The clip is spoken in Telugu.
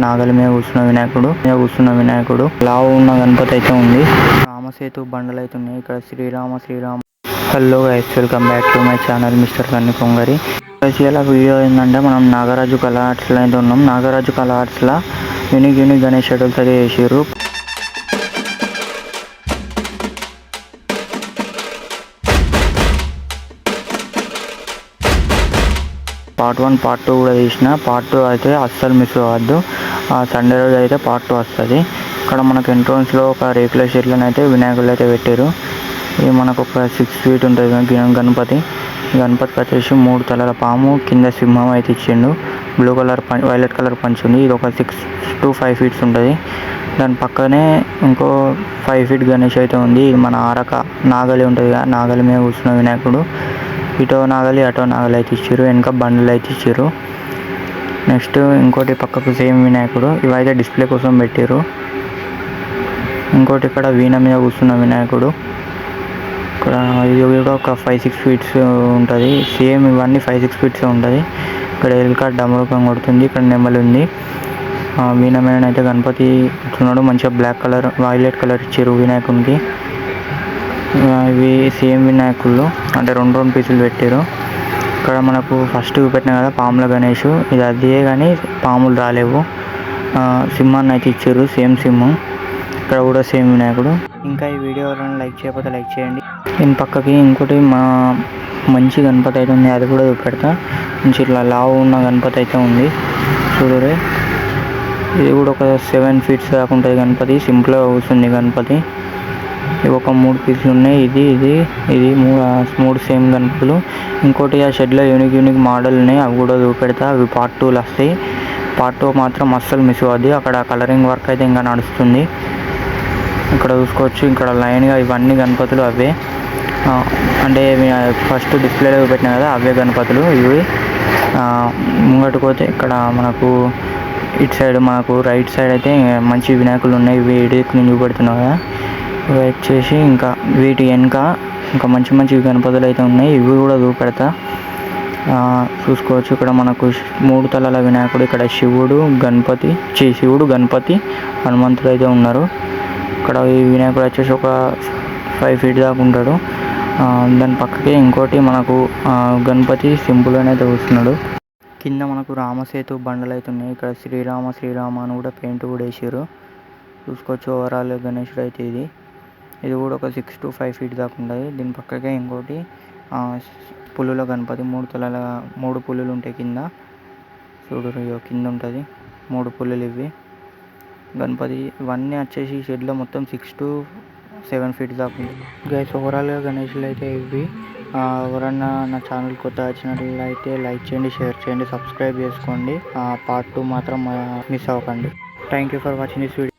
నాగలి మీద కూర్చున్న వినాయకుడు లావు ఉన్న గణపతి అయితే ఉంది. రామసేతు బండలు అయితే ఉన్నాయి. ఇక్కడ Srirama. Hello guys, welcome back to my channel mister Kanni Pongari. ఇలా వీడియో ఏంటంటే మనం నాగరాజు కళా ఆర్ట్స్లో అయితే ఉన్నాం. నాగరాజు కళా ఆర్ట్స్లో యూనిక్ గణేష్ షెడ్యూల్స్ అయితే చేసారు. పార్ట్ 1 పార్ట్ 2 కూడా తీసిన. పార్ట్ 2 అయితే అస్సలు మిస్ అవ్వద్దు. సండే రోజు అయితే పార్ట్ 2 వస్తుంది. ఇక్కడ మనకు ఎంట్రన్స్లో ఒక రేకుల షెడ్లను అయితే వినాయకులు అయితే పెట్టారు. ఇది మనకు ఒక 6 feet ఉంటుంది గణపతి వచ్చేసి 3 తలల పాము, కింద సింహం అయితే ఇచ్చిండు. Blue colour violet colour punch ఉంది. ఇది ఒక 6 to 5 feet ఉంటుంది. దాని పక్కనే ఇంకో 5 feet గణేష్ అయితే ఉంది. ఇది మన ఆరక నాగలి ఉంటుంది కదా, నాగలి మీద కూర్చున్న వినాయకుడు. ఇటో నాగలి అటో నాగలి అయితే ఇచ్చారు. వెనక బండ్లు అయితే ఇచ్చారు. నెక్స్ట్ ఇంకోటి పక్కకు సేమ్ వినాయకుడు. ఇవైతే డిస్ప్లే కోసం పెట్టారు. ఇంకోటి ఇక్కడ వీణ మీద కూర్చున్న వినాయకుడు. ఇక్కడ ఇది కూడా ఒక 5-6 feet ఉంటుంది. సేమ్ ఇవన్నీ 5-6 feet ఉంటుంది. ఇక్కడ ఎలుక డమరుకం కొడుతుంది. ఇక్కడ నెమలి ఉంది. వీణ మీద అయితే గణపతి కూర్చున్నాడు. మంచిగా బ్లాక్ కలర్ వైలెట్ కలర్ ఇచ్చారు వినాయకునికి. ఇవి సేమ్ వినాయకుళ్ళు అంటే 2 పీసులు పెట్టారు. ఇక్కడ మనకు ఫస్ట్ పెట్టిన కదా పాముల గణేష్, ఇది అదే కానీ పాములు రాలేవు. సింహాన్ని అయితే ఇచ్చారు, సేమ్ సింహం. ఇక్కడ కూడా సేమ్ వినాయకుడు. ఇంకా ఈ వీడియో ఎవరైనా లైక్ చేయకపోతే లైక్ చేయండి. దీని పక్కకి ఇంకోటి మంచి గణపతి అయితే ఉంది, అది కూడా చూపెడతా. మంచి ఇట్లా లావు ఉన్న గణపతి అయితే ఉంది చూడరే. ఇది కూడా ఒక 7 feet దాకా ఉంటుంది గణపతి. సింపుల్గా కూర్చుంది గణపతి. ఇవి ఒక 3 పీసులు ఉన్నాయి. ఇది 3 సేమ్ గణపతులు. ఇంకోటి ఆ షెడ్లో యూనిక్ మోడల్ ఉన్నాయి, అవి కూడా చూపెడతా. అవి పార్ట్ 2లో వస్తాయి. పార్ట్ 2 మాత్రం అస్సలు మిస్ అవ్వద్దు. అక్కడ కలరింగ్ వర్క్ అయితే ఇంకా నడుస్తుంది. ఇక్కడ చూసుకోవచ్చు. ఇక్కడ లైన్గా ఇవన్నీ గణపతులు అవే, అంటే ఫస్ట్ డిస్ప్లేలో పెట్టినా కదా అవే గణపతులు ఇవి. ముంగటికి పోతే ఇక్కడ మనకు ఇటు సైడ్ మనకు రైట్ సైడ్ అయితే మంచి వినాయకులు ఉన్నాయి. ఇవి ఇడికి నేను చూపెడుతున్నా కదా. ఇవి వచ్చేసి ఇంకా వీటి వెనుక ఇంకా మంచి గణపతులు అయితే ఉన్నాయి. ఇవి కూడా చూపెడతా. చూసుకోవచ్చు. ఇక్కడ మనకు 3 తలల వినాయకుడు. ఇక్కడ శివుడు గణపతి హనుమంతుడు అయితే ఉన్నారు. ఇక్కడ ఈ వినాయకుడు వచ్చేసి ఒక 5 feet దాకా ఉంటాడు. దాని పక్కకే ఇంకోటి మనకు గణపతి సింపుల్ అయితే వస్తున్నాడు. కింద మనకు రామసేతు బండలు అయితే ఉన్నాయి. ఇక్కడ శ్రీరామ అని కూడా పెయింట్ కూడా వేసారు. చూసుకోవచ్చు. ఓవరాల్ గణేశుడు అయితే ఇది కూడా ఒక 6 to 5 feet దాకా ఉంటుంది. దీని పక్కకే ఇంకోటి పులుల గణపతి. 3 పులులు ఉంటాయి కింద. చూడు కింద ఉంటుంది 3 పులులు ఇవి గణపతి. ఇవన్నీ వచ్చేసి షెడ్లో మొత్తం 6 to 7 feet దాకా ఉంది. గైస్, ఓవరాల్గా గణేషులు అయితే ఇవి. ఎవరన్నా నా ఛానల్ కొత్త వచ్చినట్లయితే లైక్ చేయండి, షేర్ చేయండి, సబ్స్క్రైబ్ చేసుకోండి. పార్ట్ 2 మాత్రం మిస్ అవ్వకండి. Thank you for watching this video.